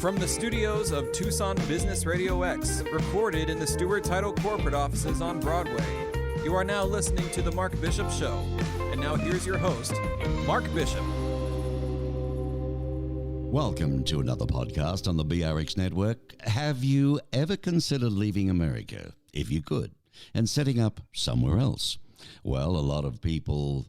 From the studios of Tucson Business RadioX, recorded in the Stewart Title corporate offices on Broadway, you are now listening to The Mark Bishop Show. And now here's your host, Mark Bishop. Welcome to another podcast on the BRX network. Have you ever considered leaving America, if you could, and setting up somewhere else? Well, a lot of people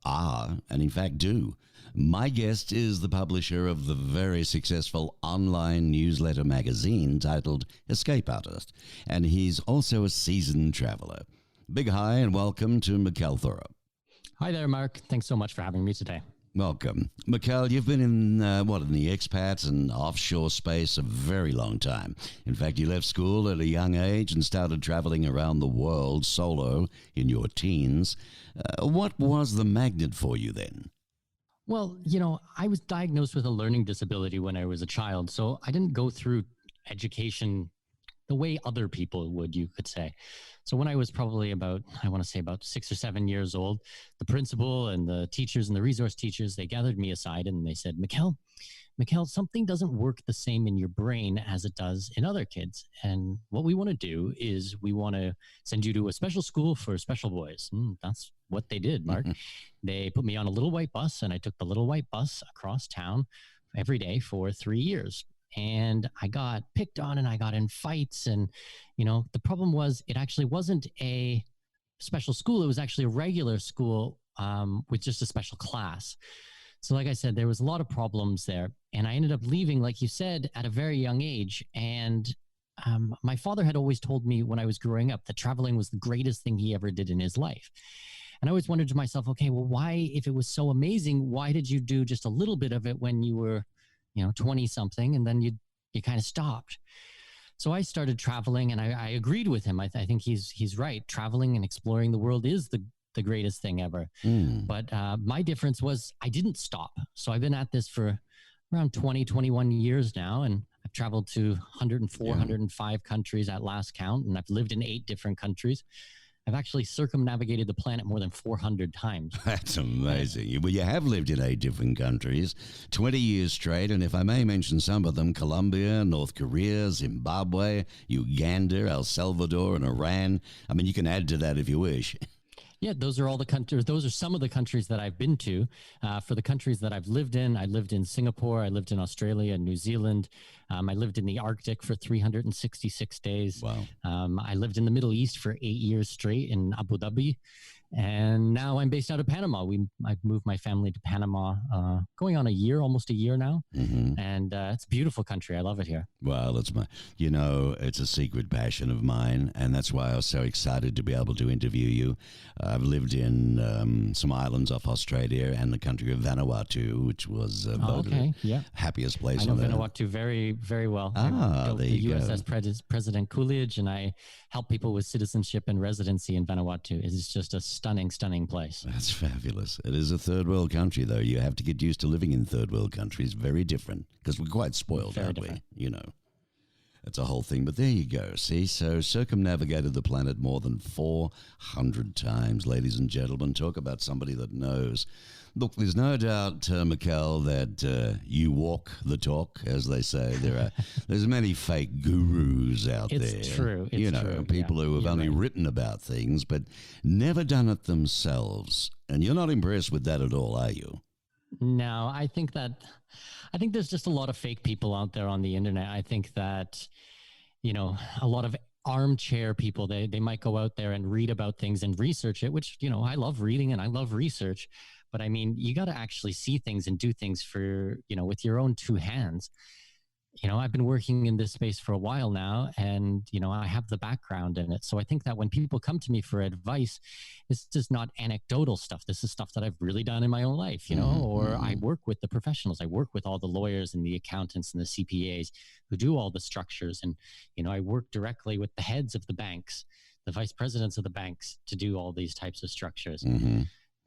are, and in fact do. My guest is the publisher of the very successful online newsletter magazine titled Escape Artist, and he's also a seasoned traveler. Big hi and welcome to Mikkel Thorup. Hi there, Mark. Thanks so much for having me today. Welcome. Mikkel, you've been in the expat and offshore space a very long time. In fact, you left school at a young age and started traveling around the world solo in your teens. What was the magnet for you then? Well, I was diagnosed with a learning disability when I was a child, so I didn't go through education the way other people would, you could say. So when I was probably about 6 or 7 years old, the principal and the teachers and the resource teachers, they gathered me aside and they said, Mikkel, something doesn't work the same in your brain as it does in other kids. And what we want to do is we want to send you to a special school for special boys. That's what they did, Mark. They put me on a little white bus and I took the little white bus across town every day for 3 years. And I got picked on and I got in fights. And, the problem was it actually wasn't a special school. It was actually a regular school with just a special class. So like I said, there was a lot of problems there. And I ended up leaving, like you said, at a very young age. And my father had always told me when I was growing up that traveling was the greatest thing he ever did in his life. And I always wondered to myself, okay, well, why, if it was so amazing, why did you do just a little bit of it when you were 20 something, and then you kind of stopped. So I started traveling and I agreed with him. I think he's right. Traveling and exploring the world is the greatest thing ever. But my difference was I didn't stop. So I've been at this for around 21 years now. And I've traveled to 105 countries at last count. And I've lived in 8 different countries. I've actually circumnavigated the planet more than 400 times. That's amazing. Well, you have lived in 8 different countries, 20 years straight, and if I may mention some of them, Colombia, North Korea, Zimbabwe, Uganda, El Salvador, and Iran. I mean, you can add to that if you wish. Yeah, those are all the countries. Those are some of the countries that I've been to. For the countries that I've lived in, I lived in Singapore, I lived in Australia, New Zealand. I lived in the Arctic for 366 days. Wow. I lived in the Middle East for 8 years straight in Abu Dhabi. And now I'm based out of Panama. I've moved my family to Panama, going on almost a year now. And it's a beautiful country. I love it here. Well, it's a secret passion of mine, and that's why I was so excited to be able to interview you. I've lived in some islands off Australia and the country of Vanuatu, which was voted happiest place on earth. I know Vanuatu very, very well. I built the USS President Coolidge, and I help people with citizenship and residency in Vanuatu. It is just a stunning, stunning place. That's fabulous. It is a third world country, though. You have to get used to living in third world countries. Very different, because we're quite spoiled, aren't we? It's a whole thing. But there you go. See, so circumnavigated the planet more than 400 times, ladies and gentlemen. Talk about somebody that knows. Look, there's no doubt, Mikkel, that you walk the talk, as they say. There's many fake gurus out there. It's true. It's true. People who have only written about things, but never done it themselves. And you're not impressed with that at all, are you? No, I think there's just a lot of fake people out there on the internet. I think that, a lot of armchair people, they might go out there and read about things and research it, which, I love reading and I love research. But I mean, you got to actually see things and do things for, with your own 2 hands. I've been working in this space for a while now, and, I have the background in it. So I think that when people come to me for advice, this is not anecdotal stuff. This is stuff that I've really done in my own life, or I work with the professionals. I work with all the lawyers and the accountants and the CPAs who do all the structures. And, I work directly with the heads of the banks, the vice presidents of the banks, to do all these types of structures.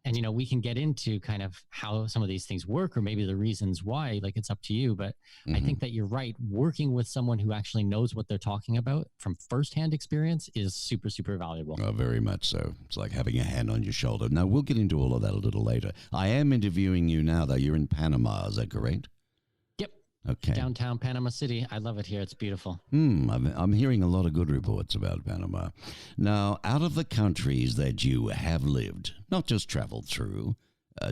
And, we can get into kind of how some of these things work, or maybe the reasons why, like it's up to you. But I think that you're right. Working with someone who actually knows what they're talking about from firsthand experience is super, super valuable. Oh, very much so. It's like having a hand on your shoulder. Now, we'll get into all of that a little later. I am interviewing you now, though. You're in Panama, is that correct? Yep. Okay. Downtown Panama City. I love it here. It's beautiful. I'm hearing a lot of good reports about Panama. Now, out of the countries that you have lived, not just traveled through,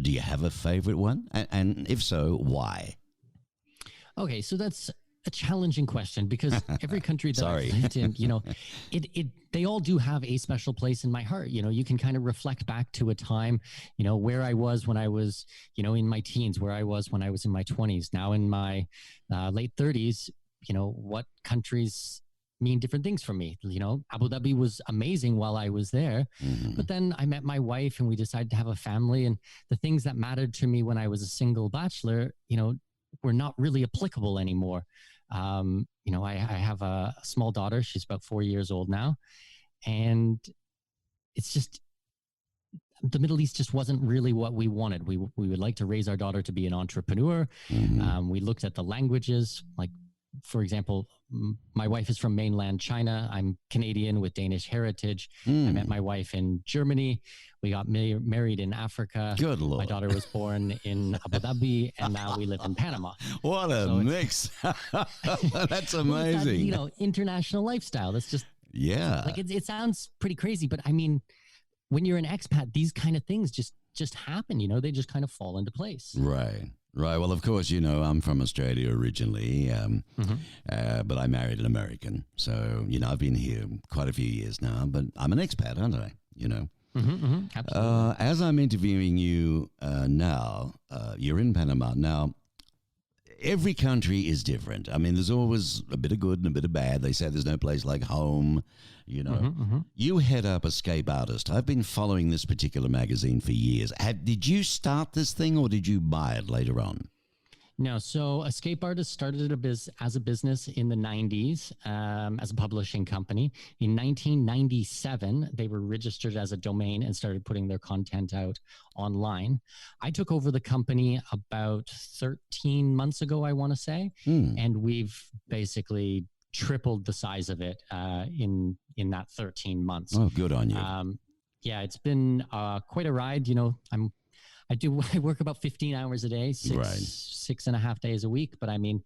do you have a favorite one? And if so, why? Okay, so that's a challenging question because every country that Sorry. I've lived in, they all do have a special place in my heart. You can kind of reflect back to a time, where I was when I was, in my teens, where I was when I was in my 20s, now in my late 30s, what countries mean different things for me. Abu Dhabi was amazing while I was there, but then I met my wife and we decided to have a family, and the things that mattered to me when I was a single bachelor, were not really applicable anymore. I have a small daughter. She's about 4 years old now. And it's just, the Middle East just wasn't really what we wanted. We would like to raise our daughter to be an entrepreneur. We looked at the languages, like, for example, my wife is from mainland China. I'm Canadian with Danish heritage. I met my wife in Germany. We got married in Africa. Good Lord. My daughter was born in Abu Dhabi, and now we live in Panama. What a mix. That's amazing. That, international lifestyle. That's just, like, it sounds pretty crazy, but I mean, when you're an expat, these kind of things just happen, they just kind of fall into place. Right. Well, of course, I'm from Australia originally, but I married an American. So, I've been here quite a few years now, but I'm an expat, aren't I? Absolutely. As I'm interviewing you now, you're in Panama. Now, every country is different. I mean, there's always a bit of good and a bit of bad. They say there's no place like home, You head up Escape Artist. I've been following this particular magazine for years. Did you start this thing or did you buy it later on? No, so Escape Artist started as a business in the 90s as a publishing company. In 1997, they were registered as a domain and started putting their content out online. I took over the company about 13 months ago, I want to say, and we've basically tripled the size of it in that 13 months. Oh, good on you. Yeah, it's been quite a ride. I work about 15 hours a day, 6.5 days a week. But I mean,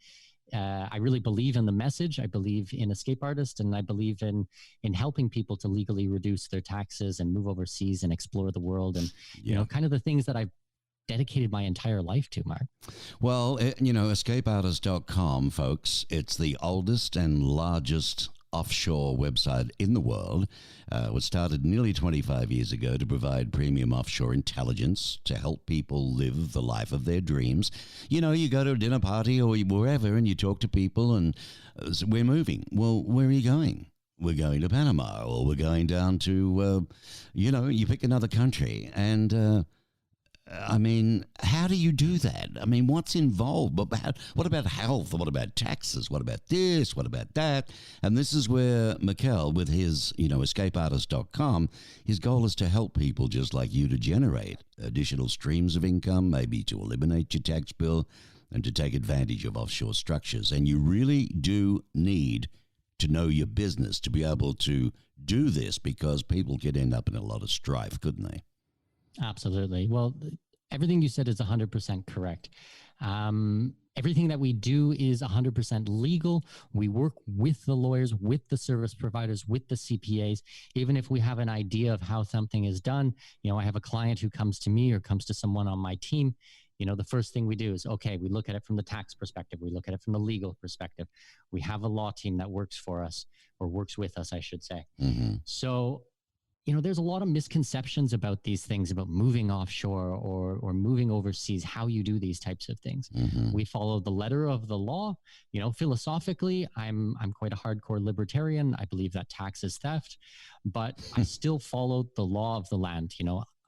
I really believe in the message. I believe in Escape Artist, and I believe in helping people to legally reduce their taxes and move overseas and explore the world, and kind of the things that I've dedicated my entire life to, Mark. Well, escapeartist.com, folks, it's the oldest and largest offshore website in the world. It was started nearly 25 years ago to provide premium offshore intelligence to help people live the life of their dreams. You go to a dinner party or wherever and you talk to people and we're moving. Well, where are you going? We're going to Panama, or we're going down to, you pick another country. And I mean, how do you do that? I mean, what's involved? What about health? What about taxes? What about this? What about that? And this is where Mikkel, with his, escapeartist.com, his goal is to help people just like you to generate additional streams of income, maybe to eliminate your tax bill and to take advantage of offshore structures. And you really do need to know your business to be able to do this, because people could end up in a lot of strife, couldn't they? Absolutely. Well, everything you said is 100% correct. Everything that we do is 100% legal. We work with the lawyers, with the service providers, with the CPAs. Even if we have an idea of how something is done, I have a client who comes to me or comes to someone on my team. The first thing we do is, okay, we look at it from the tax perspective. We look at it from the legal perspective. We have a law team that works for us, or works with us, I should say. So, there's a lot of misconceptions about these things, about moving offshore or moving overseas, how you do these types of things. We follow the letter of the law. Philosophically, I'm quite a hardcore libertarian. I believe that tax is theft, but I still follow the law of the land.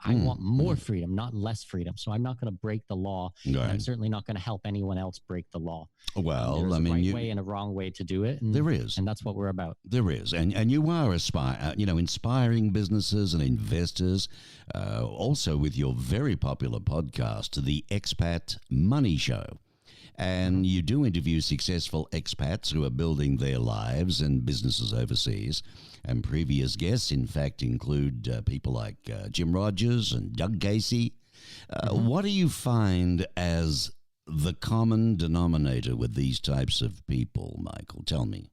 I want more freedom, not less freedom. So I'm not going to break the law. Right. And I'm certainly not going to help anyone else break the law. Well, there's a right way and a wrong way to do it. And, there is. And that's what we're about. There is. And you are inspiring businesses and investors, also with your very popular podcast, the Expat Money Show. And you do interview successful expats who are building their lives and businesses overseas. And previous guests, in fact, include people like Jim Rogers and Doug Casey. What do you find as the common denominator with these types of people, Michael? Tell me.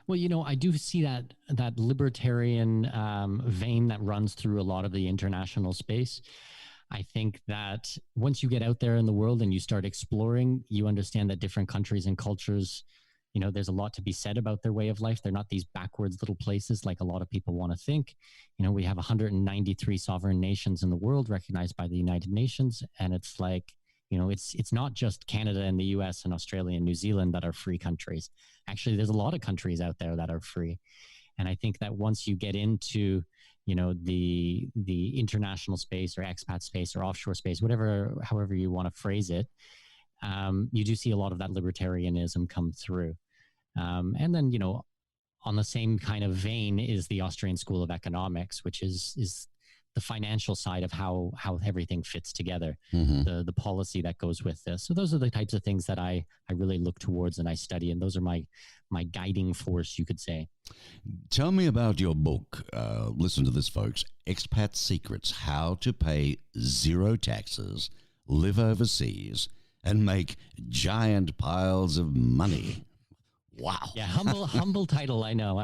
Well, I do see that libertarian vein that runs through a lot of the international space. I think that once you get out there in the world and you start exploring, you understand that different countries and cultures, there's a lot to be said about their way of life. They're not these backwards little places like a lot of people want to think. We have 193 sovereign nations in the world recognized by the United Nations. And it's like, it's not just Canada and the US and Australia and New Zealand that are free countries. Actually, there's a lot of countries out there that are free. And I think that once you get into, the international space or expat space or offshore space, however you want to phrase it, you do see a lot of that libertarianism come through. And then, on the same kind of vein is the Austrian School of Economics, which is the financial side of how everything fits together, the policy that goes with this. So those are the types of things that I really look towards and I study, and those are my guiding force, you could say. Tell me about your book. Listen to this, folks. Expat Secrets: How to Pay Zero Taxes, Live Overseas, and Make Giant Piles of Money. Wow. Yeah, humble title, I know.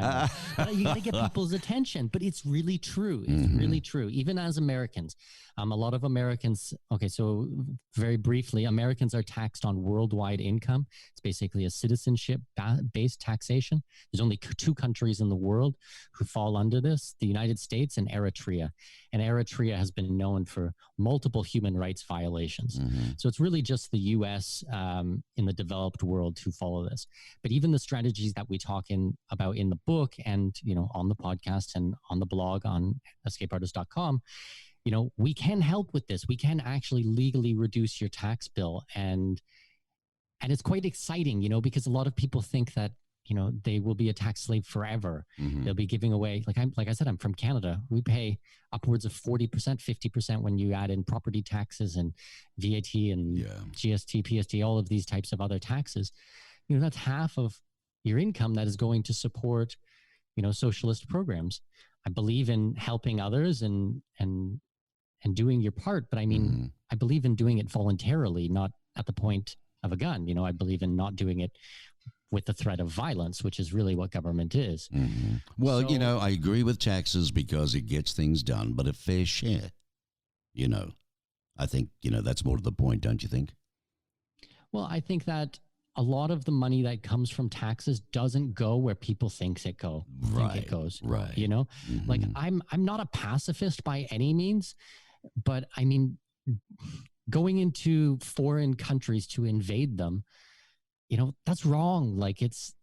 But you got to get people's attention, but it's really true. It's really true. Even as Americans, a lot of Americans, okay, so very briefly, Americans are taxed on worldwide income. It's basically a citizenship-based taxation. There's only two countries in the world who fall under this, the United States and Eritrea. And Eritrea has been known for multiple human rights violations. So it's really just the U.S. In the developed world who follow this. But even the strategies that we talk about in the book and, on the podcast and on the blog on escapeartist.com, we can help with this. We can actually legally reduce your tax bill. And it's quite exciting, because a lot of people think that, they will be a tax slave forever. They'll be giving away, like I said, I'm from Canada. We pay upwards of 40%, 50% when you add in property taxes and VAT and GST, PST, all of these types of other taxes. That's half of your income that is going to support, socialist programs. I believe in helping others and doing your part, but I mean, I believe in doing it voluntarily, not at the point of a gun. I believe in not doing it with the threat of violence, which is really what government is. Well, I agree with taxes because it gets things done, but a fair share, I think, that's more to the point, don't you think? Well, I think that a lot of the money that comes from taxes doesn't go where people think it goes. Right. Like I'm not a pacifist by any means, but I mean, going into foreign countries to invade them, that's wrong. It's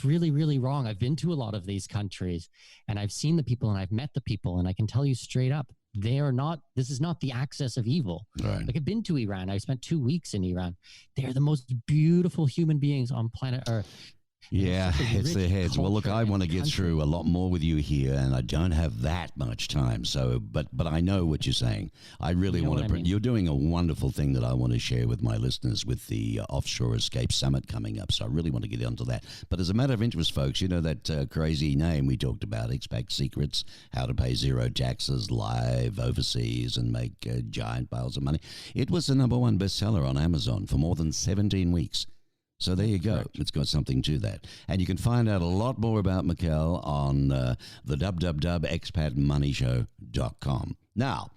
really, really wrong. I've been to a lot of these countries and I've seen the people and I've met the people, and I can tell you straight up, this is not the axis of evil. Right. Like I've been to Iran. I spent 2 weeks in Iran. They're the most beautiful human beings on planet Earth. Yeah, it's their heads. Well, look, I want to get through a lot more with you here, and I don't have that much time. So, but I know what you're saying. I really want to. You're doing a wonderful thing that I want to share with my listeners with the Offshore Escape Summit coming up. So I really want to get onto that. But as a matter of interest, folks, that crazy name we talked about, Expat Secrets: How to Pay Zero Taxes, Live Overseas, and Make Giant Piles of Money. It was the #1 bestseller on Amazon for more than 17 weeks. So there you go. Correct. It's got something to that. And you can find out a lot more about Mikkel on the www.expatmoneyshow.com. Now,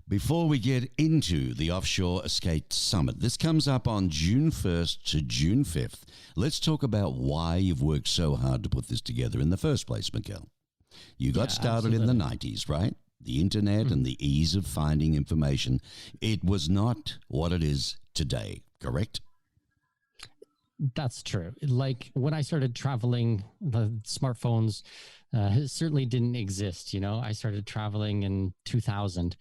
before we get into the Offshore Escape Summit, this comes up on June 1st to June 5th. Let's talk about why you've worked so hard to put this together in the first place, Mikkel. You got started in the 90s, right? The internet and the ease of finding information. It was not what it is today, correct? That's true. Like when I started traveling, the smartphones certainly didn't exist. I started traveling in 2000,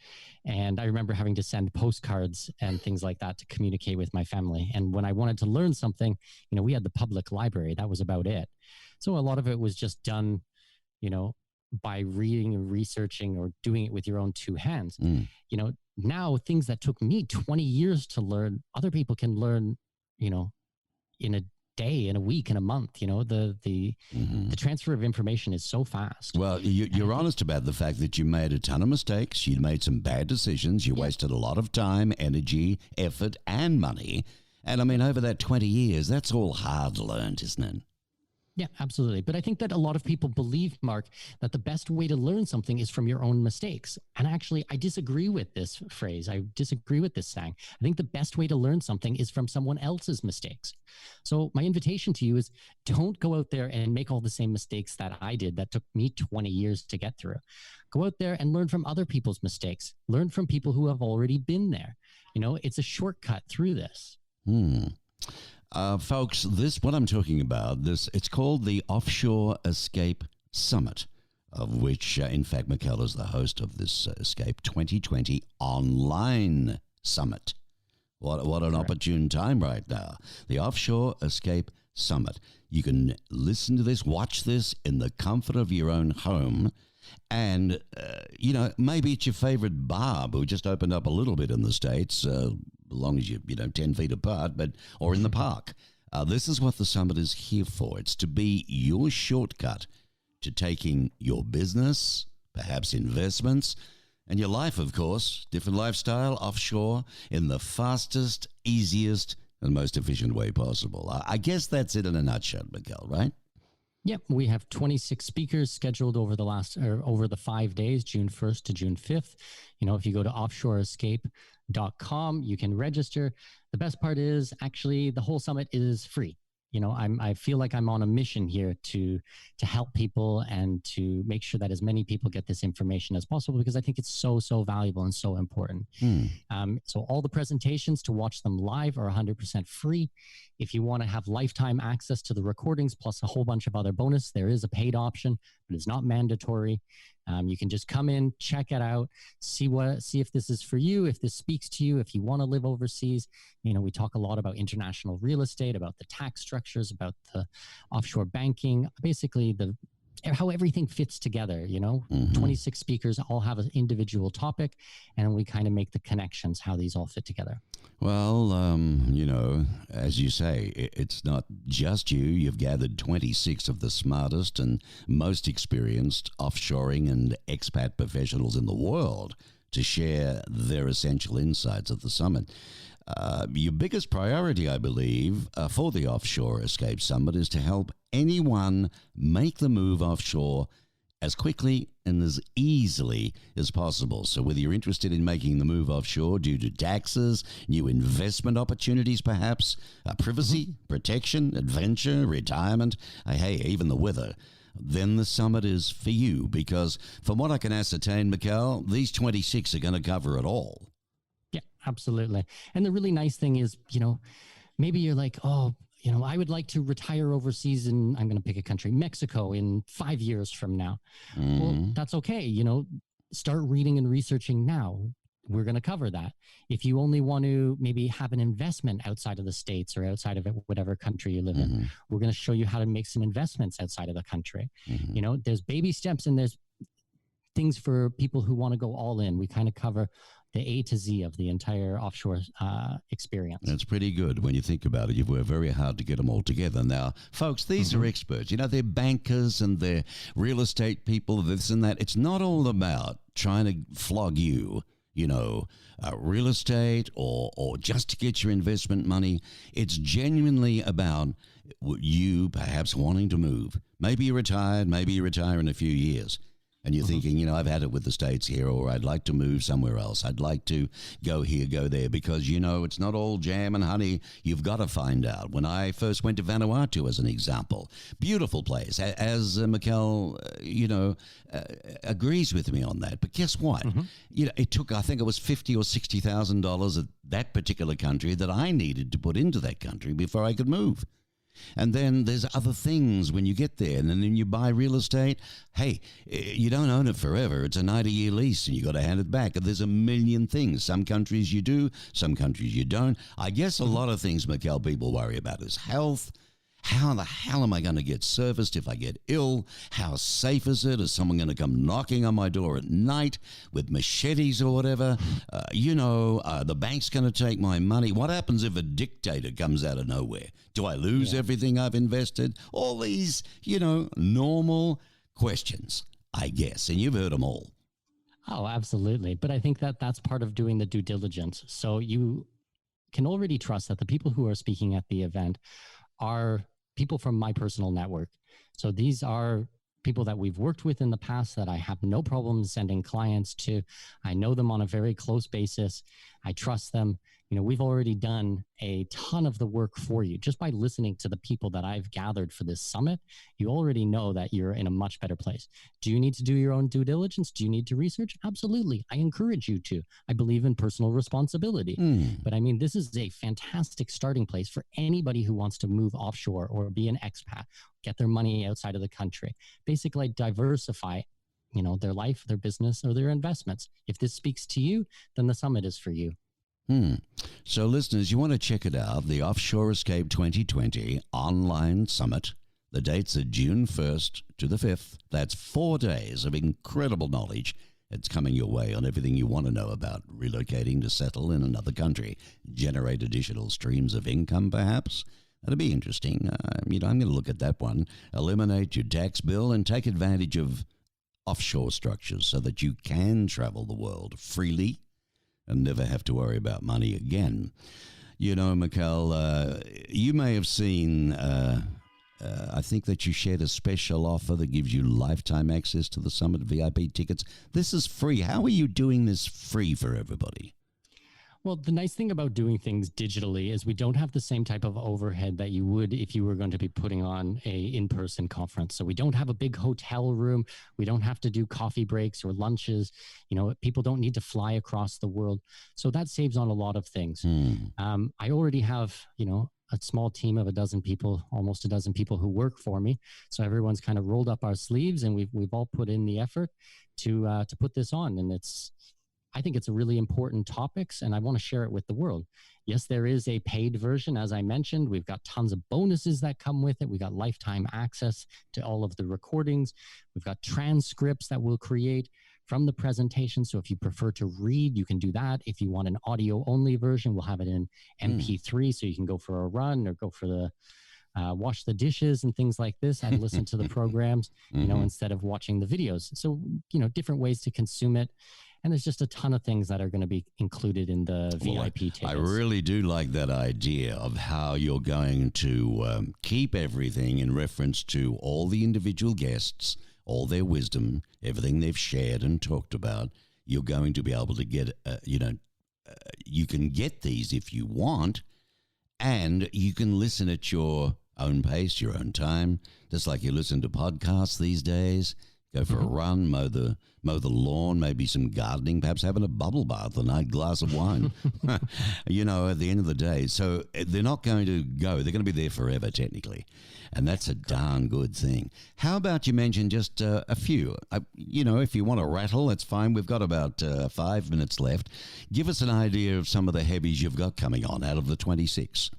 and I remember having to send postcards and things like that to communicate with my family. And when I wanted to learn something, we had the public library. That was about it. So a lot of it was just done, by reading and researching or doing it with your own two hands. Now things that took me 20 years to learn, other people can learn, in day, in a week, in a month. You know, the transfer of information is so fast. Well, you're honest about the fact that you made a ton of mistakes. You made some bad decisions. You wasted a lot of time, energy, effort, and money. And I mean, over that 20 years, that's all hard learned, isn't it? Yeah, absolutely. But I think that a lot of people believe, Mark, that the best way to learn something is from your own mistakes. And actually, I disagree with this phrase. I disagree with this saying. I think the best way to learn something is from someone else's mistakes. So my invitation to you is, don't go out there and make all the same mistakes that I did that took me 20 years to get through. Go out there and learn from other people's mistakes. Learn from people who have already been there. You know, it's a shortcut through this. Folks, what I'm talking about, it's called the Offshore Escape Summit, of which, in fact, Mikkel is the host of this Escape 2020 online summit. What an opportune time right now. The Offshore Escape Summit. You can listen to this, watch this in the comfort of your own home. And, you know, maybe it's your favorite bar, who just opened up a little bit in the States, as long as you're, 10 feet apart, or in the park. This is what the summit is here for. It's to be your shortcut to taking your business, perhaps investments, and your life, of course, different lifestyle, offshore, in the fastest, easiest, and most efficient way possible. I guess that's it in a nutshell, Mikkel, right? Yep, we have 26 speakers scheduled over the 5 days, June 1st to June 5th. You know, if you go to offshoreescape.com, you can register. The best part is actually the whole summit is free. You know, I feel like I'm on a mission here to help people and to make sure that as many people get this information as possible, because I think it's so valuable and so important. So all the presentations, to watch them live, are 100% free. If you want to have lifetime access to the recordings plus a whole bunch of other bonus, there is a paid option, but it's not mandatory. You can just come in, check it out, see if this is for you, if this speaks to you, if you want to live overseas. You know, we talk a lot about international real estate, about the tax structures, about the offshore banking, basically how everything fits together, you know. 26 speakers all have an individual topic, and we kind of make the connections, how these all fit together. Well, you know, as you say, it's not just you. You've gathered 26 of the smartest and most experienced offshoring and expat professionals in the world to share their essential insights at the summit. Your biggest priority, I believe, for the Offshore Escape Summit is to help anyone make the move offshore as quickly and as easily as possible. So whether you're interested in making the move offshore due to taxes, new investment opportunities perhaps, privacy, protection, adventure, retirement, hey, even the weather, then the summit is for you, because from what I can ascertain, Mikkel, these 26 are going to cover it all. Yeah, absolutely. And the really nice thing is, you know, maybe you're like, oh, you know, I would like to retire overseas in, I'm going to pick a country, Mexico, in 5 years from now. Well, that's okay. You know, start reading and researching now. We're going to cover that. If you only want to maybe have an investment outside of the States or outside of whatever country you live in, we're going to show you how to make some investments outside of the country. You know, there's baby steps and there's things for people who want to go all in. We kind of cover the A to Z of the entire offshore experience. That's pretty good when you think about it. You've worked very hard to get them all together. Now, folks, these are experts. You know, they're bankers and they're real estate people, this and that. It's not all about trying to flog you, you know, real estate or just to get your investment money. It's genuinely about you perhaps wanting to move. Maybe you're retired, maybe you retire in a few years. And you're thinking, you know, I've had it with the States here, or I'd like to move somewhere else. I'd like to go here, go there, because, you know, it's not all jam and honey. You've got to find out. When I first went to Vanuatu, as an example, beautiful place, as Mikkel, you know, agrees with me on that. But guess what? You know, it took, I think it was $50,000 or $60,000 at that particular country that I needed to put into that country before I could move. And then there's other things when you get there, and then you buy real estate. Hey, you don't own it forever. It's a 90-year lease, and you got to hand it back. And there's a million things. Some countries you do, some countries you don't. I guess a lot of things, Mikkel, people worry about is health. How the hell am I going to get serviced if I get ill? How safe is it? Is someone going to come knocking on my door at night with machetes or whatever? The bank's going to take my money. What happens if a dictator comes out of nowhere? Do I lose everything I've invested? All these, normal questions, I guess. And you've heard them all. Oh, absolutely. But I think that that's part of doing the due diligence. So you can already trust that the people who are speaking at the event are people from my personal network. So these are people that we've worked with in the past that I have no problem sending clients to. I know them on a very close basis. I trust them. We've already done a ton of the work for you. Just by listening to the people that I've gathered for this summit, you already know that you're in a much better place. Do you need to do your own due diligence? Do you need to research? Absolutely. I encourage you to. I believe in personal responsibility. But I mean, this is a fantastic starting place for anybody who wants to move offshore or be an expat, get their money outside of the country, basically diversify their life, their business, or their investments. If this speaks to you, then the summit is for you. So listeners, you want to check it out, the Offshore Escape 2020 online summit. The dates are June 1st to the 5th. That's 4 days of incredible knowledge. It's coming your way on everything you want to know about relocating to settle in another country, generate additional streams of income perhaps. That'll be interesting. I'm going to look at that one. Eliminate your tax bill and take advantage of offshore structures so that you can travel the world freely and never have to worry about money again. Mikkel, you may have seen, I think that you shared a special offer that gives you lifetime access to the Summit VIP tickets. This is free. How are you doing this free for everybody? Well, the nice thing about doing things digitally is we don't have the same type of overhead that you would if you were going to be putting on a in-person conference. So we don't have a big hotel room. We don't have to do coffee breaks or lunches. People don't need to fly across the world. So that saves on a lot of things. I already have, a small team of almost a dozen people who work for me. So everyone's kind of rolled up our sleeves and we've all put in the effort to put this on. And I think it's a really important topics, and I want to share it with the world. Yes, there is a paid version, as I mentioned. We've got tons of bonuses that come with it. We got lifetime access to all of the recordings. We've got transcripts that we'll create from the presentation. So if you prefer to read, you can do that. If you want an audio-only version, we'll have it in MP3, so you can go for a run or go for the wash the dishes and things like this. I'd listen to the programs, instead of watching the videos. So, different ways to consume it. And there's just a ton of things that are going to be included in the VIP tickets. I really do like that idea of how you're going to keep everything in reference to all the individual guests, all their wisdom, everything they've shared and talked about. You're going to be able to get, you can get these if you want, and you can listen at your own pace, your own time, just like you listen to podcasts these days. Go for a run, mow the lawn, maybe some gardening, perhaps having a bubble bath, a nice glass of wine, at the end of the day. So they're not going to go. They're going to be there forever, technically. And that's a darn good thing. How about you mention just a few? If you want to rattle, that's fine. We've got about 5 minutes left. Give us an idea of some of the heavies you've got coming on out of the 26.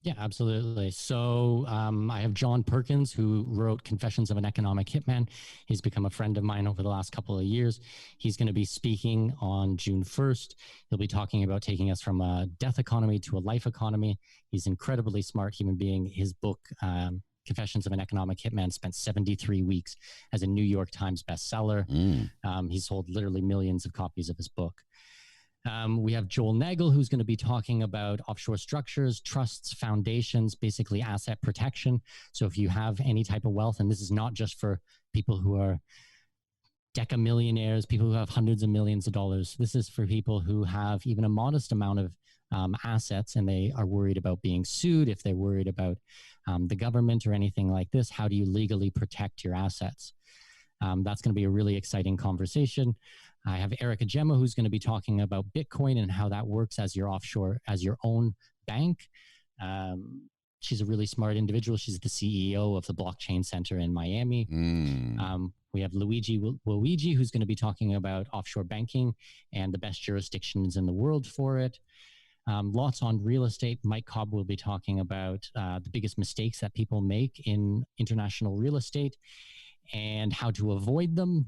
Yeah, absolutely. So I have John Perkins, who wrote Confessions of an Economic Hitman. He's become a friend of mine over the last couple of years. He's going to be speaking on June 1st. He'll be talking about taking us from a death economy to a life economy. He's an incredibly smart human being. His book, Confessions of an Economic Hitman, spent 73 weeks as a New York Times bestseller. He's sold literally millions of copies of his book. We have Joel Nagel, who's going to be talking about offshore structures, trusts, foundations, basically asset protection. So if you have any type of wealth, and this is not just for people who are decamillionaires, people who have hundreds of millions of dollars. This is for people who have even a modest amount of assets, and they are worried about being sued. If they're worried about the government or anything like this, how do you legally protect your assets? That's going to be a really exciting conversation. I have Erica Gemma, who's going to be talking about Bitcoin and how that works as your own bank. She's a really smart individual. She's the CEO of the Blockchain Center in Miami. We have Luigi, who's going to be talking about offshore banking and the best jurisdictions in the world for it. Lots on real estate. Mike Cobb will be talking about the biggest mistakes that people make in international real estate and how to avoid them.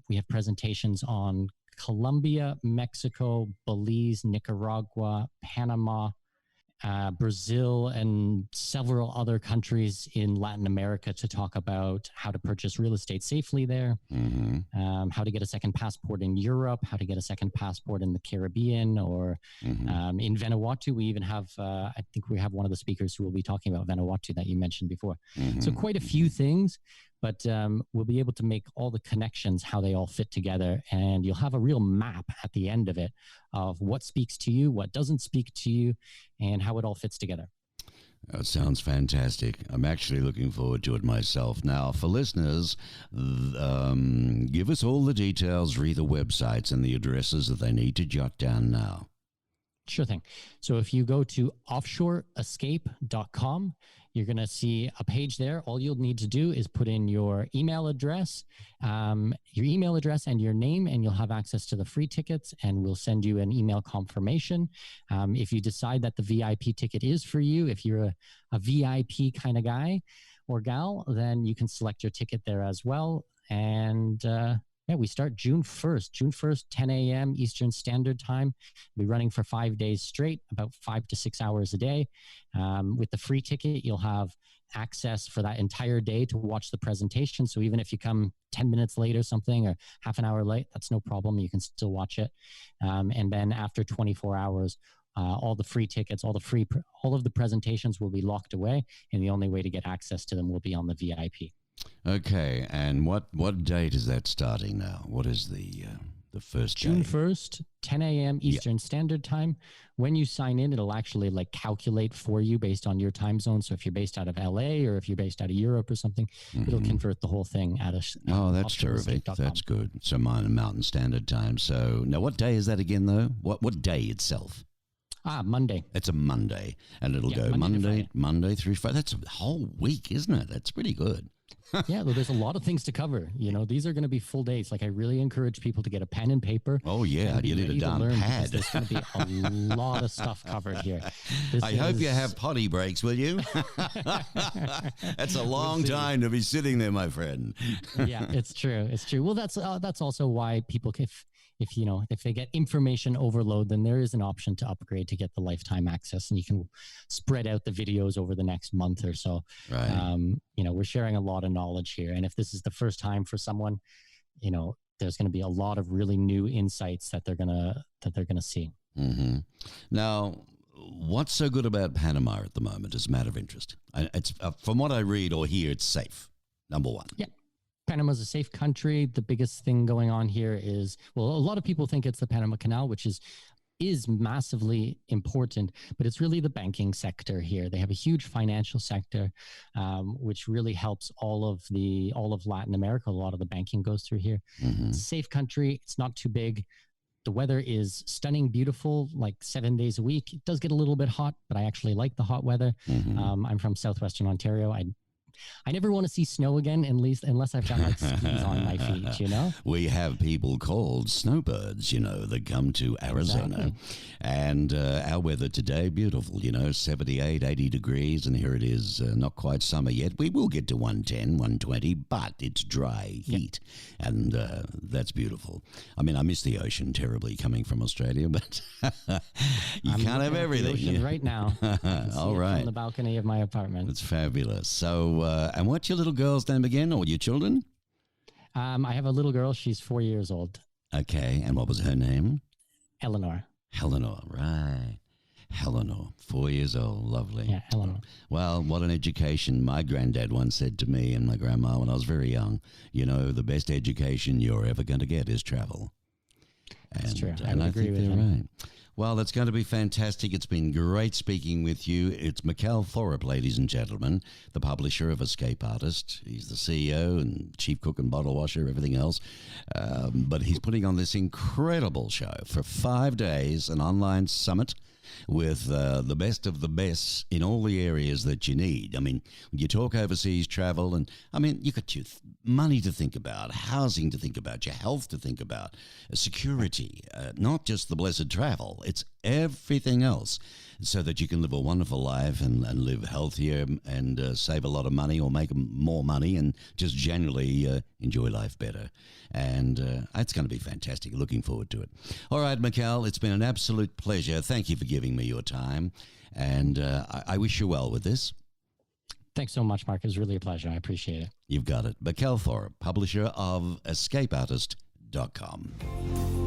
We have presentations on Colombia, Mexico, Belize, Nicaragua, Panama, Brazil, and several other countries in Latin America to talk about how to purchase real estate safely there, how to get a second passport in Europe, how to get a second passport in the Caribbean, or in Vanuatu. We even have, I think we have one of the speakers who will be talking about Vanuatu that you mentioned before. So quite a few things, but we'll be able to make all the connections, how they all fit together, and you'll have a real map at the end of it of what speaks to you, what doesn't speak to you, and how it all fits together. That sounds fantastic. I'm actually looking forward to it myself. Now, for listeners, give us all the details, read the websites and the addresses that they need to jot down now. Sure thing. So if you go to offshoreescape.com, you're going to see a page there. All you'll need to do is put in your email address and your name, and you'll have access to the free tickets, and we'll send you an email confirmation. If you decide that the VIP ticket is for you, if you're a VIP kind of guy or gal, then you can select your ticket there as well. And we start June 1st, 10 a.m. Eastern Standard Time. We'll be running for 5 days straight, about 5 to 6 hours a day. With the free ticket, you'll have access for that entire day to watch the presentation. So even if you come 10 minutes late or something, or half an hour late, that's no problem. You can still watch it. And then after 24 hours, all the free tickets, all of the presentations will be locked away, and the only way to get access to them will be on the VIP. Okay, and what date is that starting now? What is the first June day? 1st, 10 a.m. Eastern Standard Time. When you sign in, it'll actually calculate for you based on your time zone. So if you're based out of LA or if you're based out of Europe or something, it'll convert the whole thing out of. Oh, that's terrific. That's good. So mine and Mountain Standard Time. So now, what day is that again, though? What day itself? Monday. It's a Monday, and it'll go Monday through Friday. That's a whole week, isn't it? That's pretty good. Yeah, well, there's a lot of things to cover. These are going to be full days. I really encourage people to get a pen and paper. Oh, yeah, you need a damn pad. There's going to be a lot of stuff covered here. I hope you have potty breaks, will you? That's a long time to be sitting there, my friend. Yeah, it's true. It's true. Well, that's also why people, if they get information overload, then there is an option to upgrade to get the lifetime access, and you can spread out the videos over the next month or so. Right. We're sharing a lot of knowledge here, and if this is the first time for someone, there's going to be a lot of really new insights that they're gonna see. Mm-hmm. Now, what's so good about Panama at the moment as a matter of interest? It's from what I read or hear, it's safe. Number one. Yeah. Panama's a safe country. The biggest thing going on here is, a lot of people think it's the Panama Canal, which is massively important, but it's really the banking sector here. They have a huge financial sector, which really helps all of Latin America. A lot of the banking goes through here. It's a safe country. It's not too big. The weather is stunning, beautiful, 7 days a week. It does get a little bit hot, but I actually like the hot weather. I'm from southwestern Ontario. I never want to see snow again, unless I've got skis on my feet, We have people called snowbirds, that come to Arizona. Exactly. And our weather today, beautiful, 78, 80 degrees, and here it is, not quite summer yet. We will get to 110, 120, but it's dry heat, and that's beautiful. I mean, I miss the ocean terribly coming from Australia, but you can't have everything. The ocean right now. All right. On the balcony of my apartment. It's fabulous. So, and what's your little girl's name again, or your children? I have a little girl. She's 4 years old. Okay, and what was her name? Eleanor, right. Eleanor, 4 years old. Lovely. Yeah, Eleanor. Well, what an education. My granddad once said to me and my grandma when I was very young, the best education you're ever going to get is travel. That's true. And I agree think with they're him. right. Well, that's going to be fantastic. It's been great speaking with you. It's Mikkel Thorup, ladies and gentlemen, the publisher of Escape Artist. He's the CEO and chief cook and bottle washer, everything else. But he's putting on this incredible show for 5 days, an online summit with the best of the best in all the areas that you need. I mean, when you talk overseas travel, and I mean, you got your money to think about, housing to think about, your health to think about, security, not just the blessed travel, it's everything else, so that you can live a wonderful life and live healthier and save a lot of money or make more money and just generally enjoy life better. And it's going to be fantastic. Looking forward to it. All right, Mikkel, it's been an absolute pleasure. Thank you for giving me your time. And I wish you well with this. Thanks so much, Mark. It was really a pleasure. I appreciate it. You've got it. Mikkel Thorup, publisher of escapeartist.com.